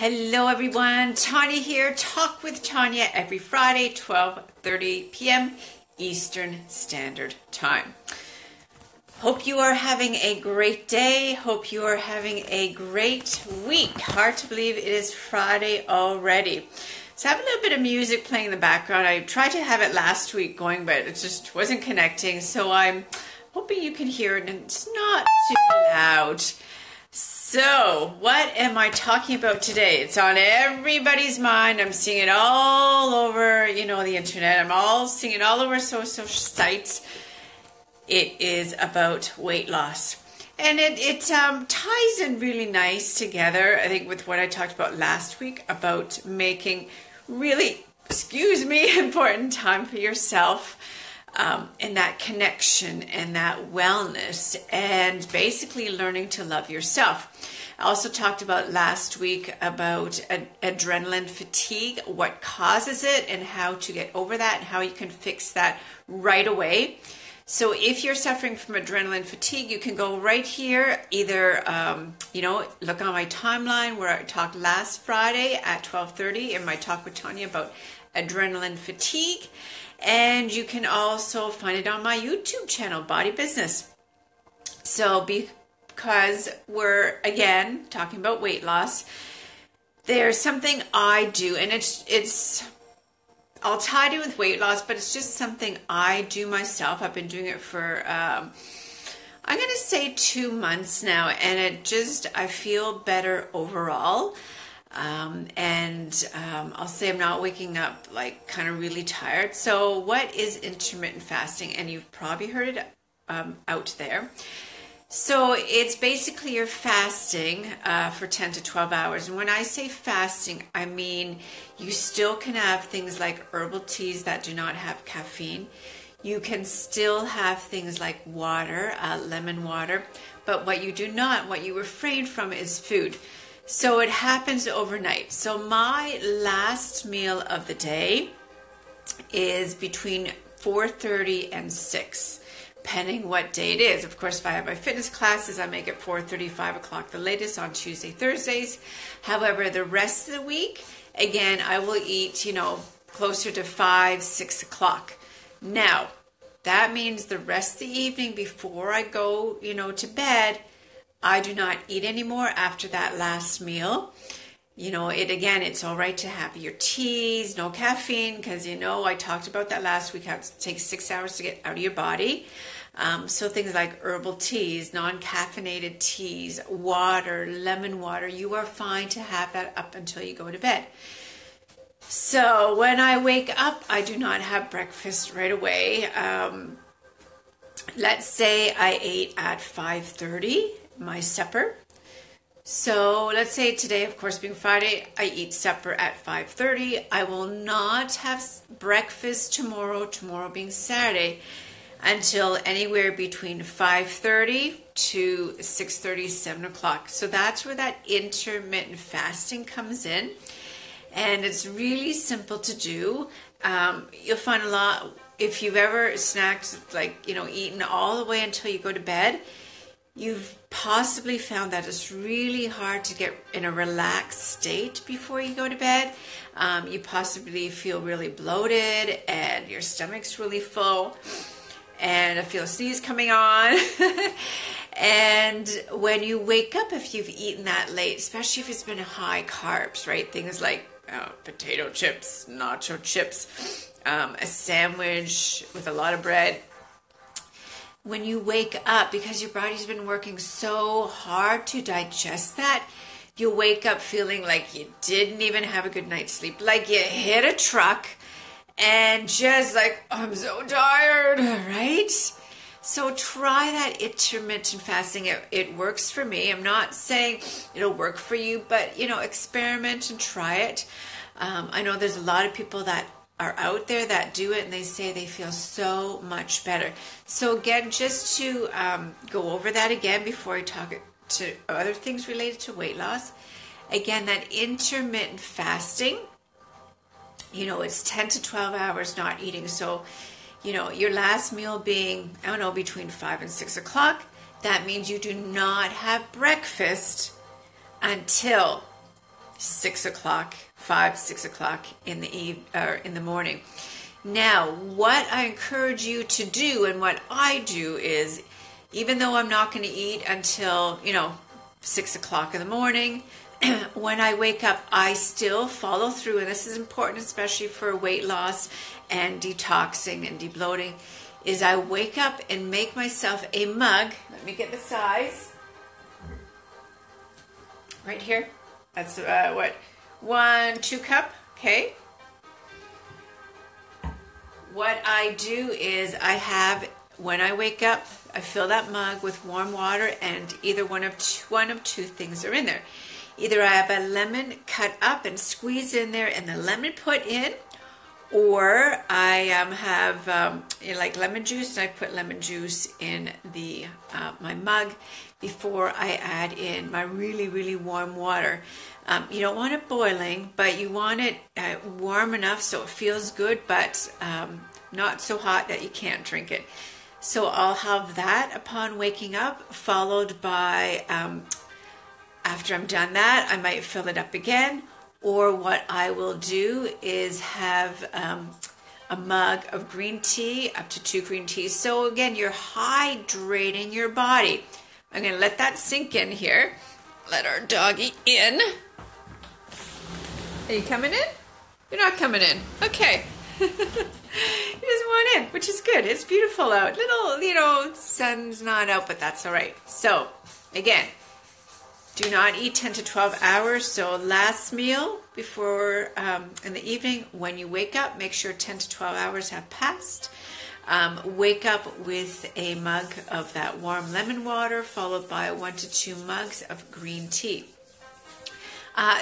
Hello everyone, Tanya here. Talk with Tanya every Friday, 12:30 p.m. Eastern Standard Time. Hope you are having a great day. Hope you are having a great week. Hard to believe it is Friday already. So I have a little bit of music playing in the background. I tried to have it last week going, but it just wasn't connecting. So I'm hoping you can hear it and it's not too loud. So, what am I talking about today? It's on everybody's mind. I'm seeing it all over, the internet. I'm seeing it all over social sites. It is about weight loss. And it ties in really nice together, I think, with what I talked about last week about making really, important time for yourself. And that connection and that wellness and basically learning to love yourself. I also talked about last week about adrenaline fatigue, what causes it and how to get over that and how you can fix that right away. So if you're suffering from adrenaline fatigue, you can go right here, either, look on my timeline where I talked last Friday at 12:30 in my Talk with Tanya about adrenaline fatigue. And you can also find it on my YouTube channel, Body Business. So because we're, again, talking about weight loss, there's something I do, and it's I'll tie it with weight loss, but it's just something I do myself. I've been doing it for, I'm going to say 2 months now, and I feel better overall. I'll say I'm not waking up like kind of really tired. So what is intermittent fasting? And you've probably heard it out there. So it's basically you're fasting for 10 to 12 hours. And when I say fasting, I mean you still can have things like herbal teas that do not have caffeine. You can still have things like water, lemon water. But what you refrain from is food. So it happens overnight. So my last meal of the day is between 4:30 and 6, depending what day it is. Of course, if I have my fitness classes, I make it 4:30, 5 o'clock the latest on Tuesday, Thursdays. However, the rest of the week, again, I will eat, closer to 5, 6 o'clock. Now, that means the rest of the evening before I go, to bed, I do not eat anymore after that last meal. It's all right to have your teas, no caffeine, because I talked about that last week, how it takes 6 hours to get out of your body. So things like herbal teas, non-caffeinated teas, water, lemon water, you are fine to have that up until you go to bed. So when I wake up, I do not have breakfast right away. Let's say I ate at 5:30. My supper. So let's say today, of course, being Friday, I eat supper at 5:30. I will not have breakfast tomorrow being Saturday, until anywhere between 5:30 to 6:30, 7 o'clock. So that's where that intermittent fasting comes in. And it's really simple to do. You'll find a lot, if you've ever snacked, eaten all the way until you go to bed, you've possibly found that it's really hard to get in a relaxed state before you go to bed. You possibly feel really bloated and your stomach's really full and I feel a sneeze coming on. And when you wake up, if you've eaten that late, especially if it's been high carbs, right? Things like potato chips, nacho chips, a sandwich with a lot of bread. When you wake up, because your body's been working so hard to digest that, you wake up feeling like you didn't even have a good night's sleep, like you hit a truck and just like, I'm so tired, right? So try that intermittent fasting. It works for me. I'm not saying it'll work for you, but, experiment and try it. I know there's a lot of people that are out there that do it and they say they feel so much better. So again, just to go over that again before I talk to other things related to weight loss. Again, that intermittent fasting, it's 10 to 12 hours not eating. So, your last meal being, between 5 and 6 o'clock, that means you do not have breakfast until 6 o'clock, 6 o'clock in the morning. Now, what I encourage you to do, and what I do, is even though I'm not going to eat until 6 o'clock in the morning, when I wake up, I still follow through, and this is important, especially for weight loss and detoxing and debloating, is I wake up and make myself a mug. Let me get the size. Right here. That's 2 cup, okay? What I do is when I wake up, I fill that mug with warm water, and either one of two things are in there. Either I have a lemon cut up and squeeze in there and the lemon put in, or I have like lemon juice, and I put lemon juice in my mug before I add in my really, really warm water. You don't want it boiling, but you want it warm enough so it feels good, but not so hot that you can't drink it. So I'll have that upon waking up, followed by, after I'm done that, I might fill it up again. Or what I will do is have a mug of green tea, up to 2 green teas. So again, you're hydrating your body. I'm going to let that sink in here. Let our doggy in. Are you coming in? You're not coming in. Okay. He doesn't want in, which is good. It's beautiful out. Little, sun's not out, but that's all right. So, again, do not eat 10 to 12 hours. So last meal before in the evening, when you wake up, make sure 10 to 12 hours have passed. Wake up with a mug of that warm lemon water, followed by 1 to 2 mugs of green tea.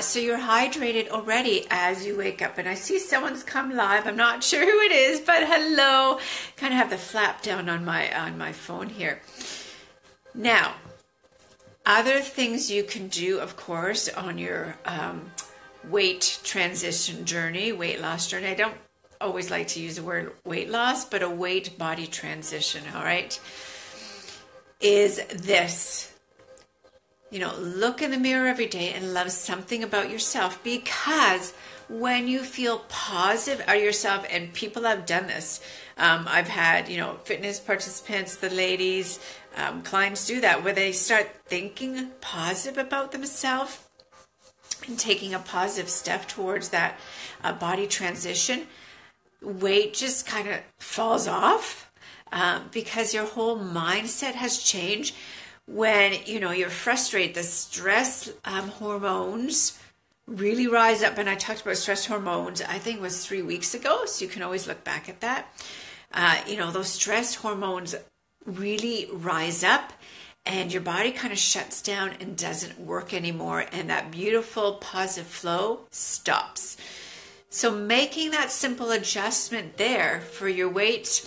So you're hydrated already as you wake up. And I see someone's come live. I'm not sure who it is, but hello. Kind of have the flap down on my phone here. Now, other things you can do, of course, on your weight transition journey, weight loss journey. I don't always like to use the word weight loss, but a weight body transition, all right, is this. Look in the mirror every day and love something about yourself, because when you feel positive about yourself, and people have done this, I've had, fitness participants, the ladies, clients do that, where they start thinking positive about themselves and taking a positive step towards that body transition. Weight just kind of falls off because your whole mindset has changed. When you're frustrated, the stress hormones really rise up. And I talked about stress hormones, I think it was 3 weeks ago, so you can always look back at that. Those stress hormones really rise up, and your body kind of shuts down and doesn't work anymore, and that beautiful positive flow stops. So making that simple adjustment there for your weight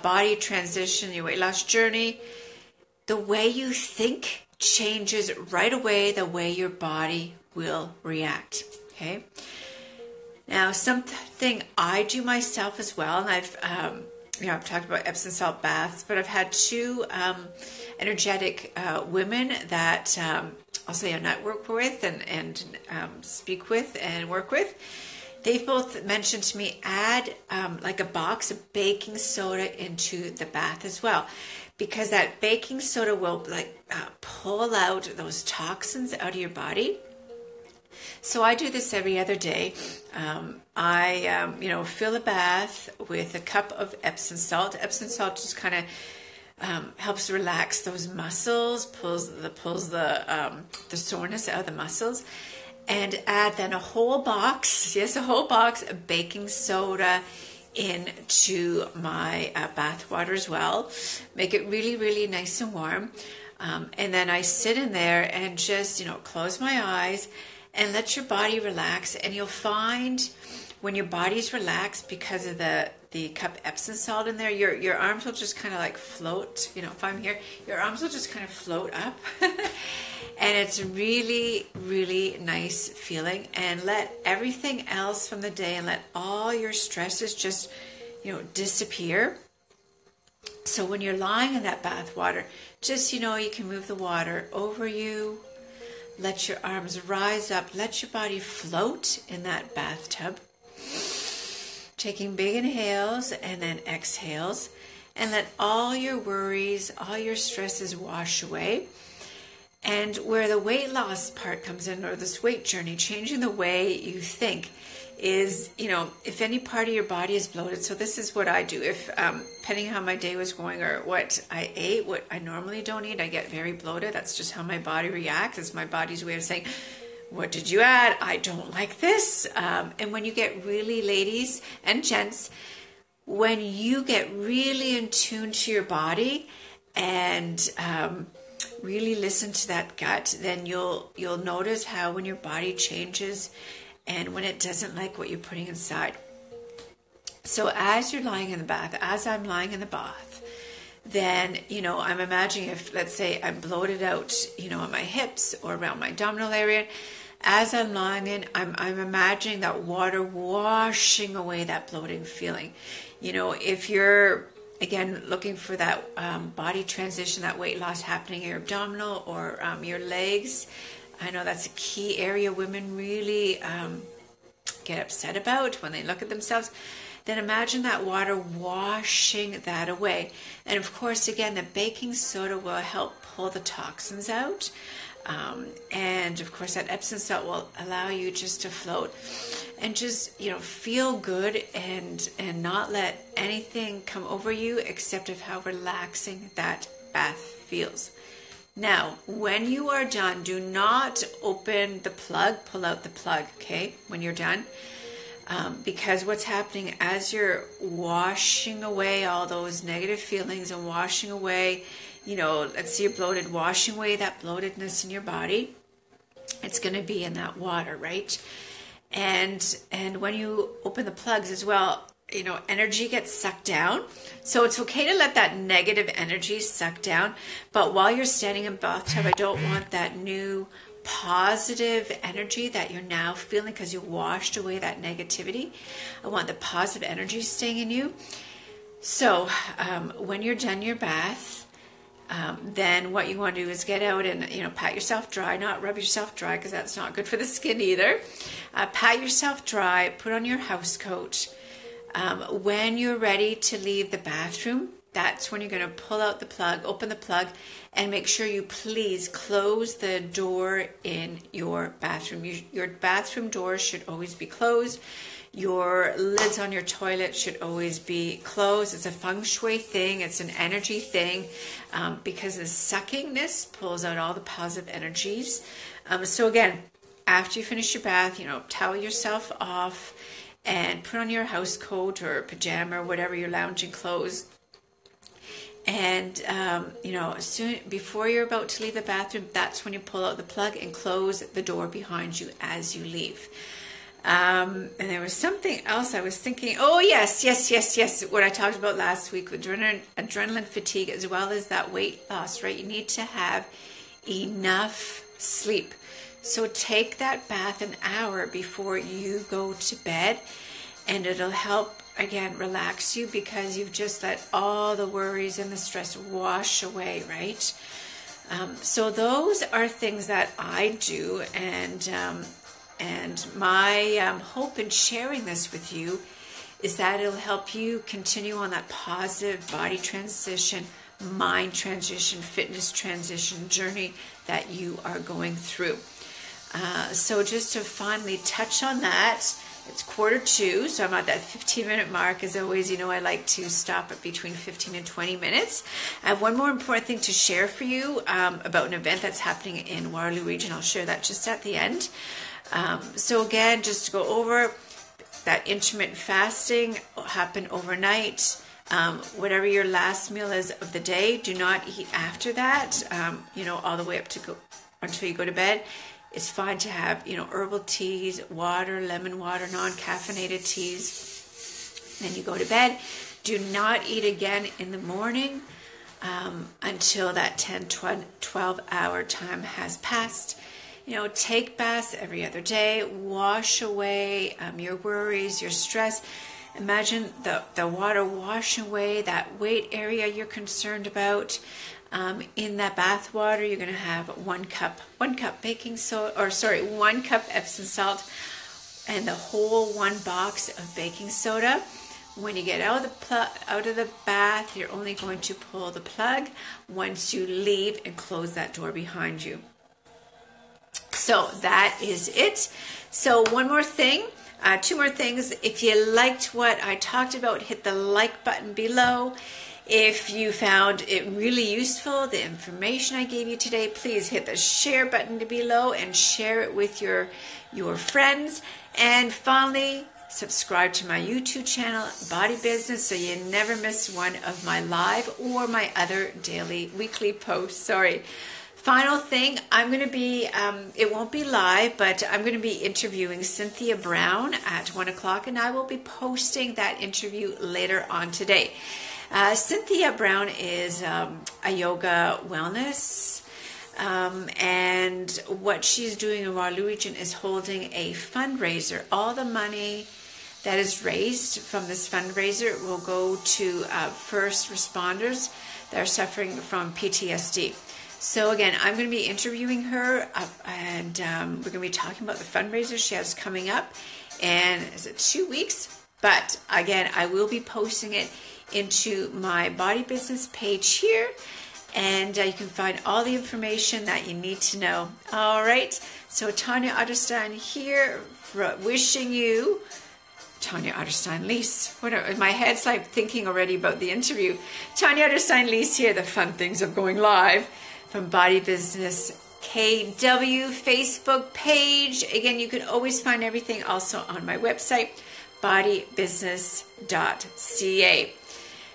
body transition, your weight loss journey, the way you think changes right away the way your body will react, okay? Now, something I do myself as well, and I've talked about Epsom salt baths, but I've had 2 energetic women that also I network with and speak with and work with. They've both mentioned to me add like a box of baking soda into the bath as well, because that baking soda will pull out those toxins out of your body. So I do this every other day. I fill a bath with a cup of Epsom salt. Epsom salt just kind of helps relax those muscles, pulls the soreness out of the muscles, and add then a whole box of baking soda into my bath water as well. Make it really, really nice and warm. And then I sit in there and just, close my eyes and let your body relax. And you'll find when your body's relaxed because of the cup Epsom salt in there, your arms will just kind of like float. If I'm here, your arms will just kind of float up. And it's really, really nice feeling. And let everything else from the day and let all your stresses just, disappear. So when you're lying in that bath water, just, you can move the water over you, Let your arms rise up. Let your body float in that bathtub. Taking big inhales and then exhales. And let all your worries, all your stresses wash away. And where the weight loss part comes in, or this weight journey, changing the way you think, is, if any part of your body is bloated. So this is what I do. If, depending on how my day was going or what I ate, what I normally don't eat, I get very bloated. That's just how my body reacts. It's my body's way of saying, what did you add? I don't like this. And when you get really, ladies and gents, when you get really in tune to your body and really listen to that gut, then you'll notice how when your body changes and when it doesn't like what you're putting inside. So as you're lying in the bath, as I'm lying in the bath, then, I'm imagining if, let's say, I'm bloated out, on my hips or around my abdominal area, as I'm lying in, I'm imagining that water washing away that bloating feeling. If you're, again, looking for that body transition, that weight loss happening in your abdominal or your legs, I know that's a key area women really get upset about when they look at themselves. Then imagine that water washing that away. And of course, again, the baking soda will help pull the toxins out. And of course, that Epsom salt will allow you just to float and just, feel good and not let anything come over you except of how relaxing that bath feels. Now, when you are done, do not open the plug, pull out the plug, okay, when you're done. Because what's happening as you're washing away all those negative feelings and washing away, let's say you're bloated, washing away that bloatedness in your body, it's going to be in that water, right? And when you open the plugs as well, energy gets sucked down. So it's okay to let that negative energy suck down. But while you're standing in bathtub, I don't want that new positive energy that you're now feeling because you washed away that negativity. I want the positive energy staying in you. So when you're done your bath, then what you want to do is get out and, pat yourself dry, not rub yourself dry because that's not good for the skin either. Pat yourself dry, put on your house coat. When you're ready to leave the bathroom, that's when you're going to pull out the plug, open the plug, and make sure you please close the door in your bathroom. Your bathroom door should always be closed. Your lids on your toilet should always be closed. It's a feng shui thing. It's an energy thing because the suckingness pulls out all the positive energies. So again, after you finish your bath, towel yourself off and put on your house coat or pajama or whatever your lounging clothes. And, soon before you're about to leave the bathroom, that's when you pull out the plug and close the door behind you as you leave. And there was something else I was thinking. Oh, yes. What I talked about last week with adrenaline fatigue as well as that weight loss, right? You need to have enough sleep. So take that bath an hour before you go to bed, and it'll help, again, relax you because you've just let all the worries and the stress wash away, right? So those are things that I do, and my hope in sharing this with you is that it'll help you continue on that positive body transition, mind transition, fitness transition journey that you are going through. So just to finally touch on that, it's 1:45, so I'm at that 15-minute mark. As always, I like to stop at between 15 and 20 minutes. I have one more important thing to share for you about an event that's happening in Waterloo Region. I'll share that just at the end. So again, just to go over, that intermittent fasting will happen overnight. Whatever your last meal is of the day, do not eat after that, all the way up to until you go to bed. It's fine to have, herbal teas, water, lemon water, non-caffeinated teas. Then you go to bed. Do not eat again in the morning until that 10, 12 hour time has passed. Take baths every other day. Wash away your worries, your stress. Imagine the water washing away that weight area you're concerned about. In that bath water, you're going to have 1 cup baking soda, or sorry, 1 cup Epsom salt, and the whole 1 box of baking soda. When you get out of the bath, you're only going to pull the plug once you leave and close that door behind you. So that is it. So one more thing, 2 more things. If you liked what I talked about, hit the like button below. If you found it really useful, the information I gave you today, please hit the share button below and share it with your friends. And finally, subscribe to my YouTube channel, Body Business, so you never miss one of my live or my other weekly posts. Final thing, I'm going to be, it won't be live, but I'm going to be interviewing Cynthia Brown at 1 o'clock, and I will be posting that interview later on today. Cynthia Brown is a yoga wellness, and what she's doing in Waterloo region is holding a fundraiser. All the money that is raised from this fundraiser will go to first responders that are suffering from PTSD. So again, I'm going to be interviewing her, and we're going to be talking about the fundraiser she has coming up. And is it 2 weeks? But again, I will be posting it into my Body Business page here, and you can find all the information that you need to know. All right. So Tanya Otterstein here, wishing you. Tanya Otterstein-Liehs. My head's like thinking already about the interview. Tanya Otterstein-Liehs here, the fun things of going live from Body Business KW Facebook page. Again, you can always find everything also on my website, bodybusiness.ca.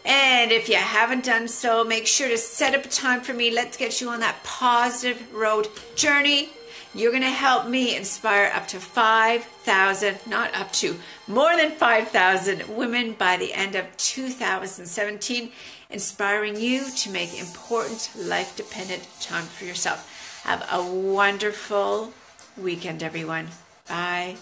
And if you haven't done so, make sure to set up a time for me. Let's get you on that positive road journey. You're going to help me inspire up to 5,000, not up to, more than 5,000 women by the end of 2017, inspiring you to make important life-dependent time for yourself. Have a wonderful weekend, everyone. Bye.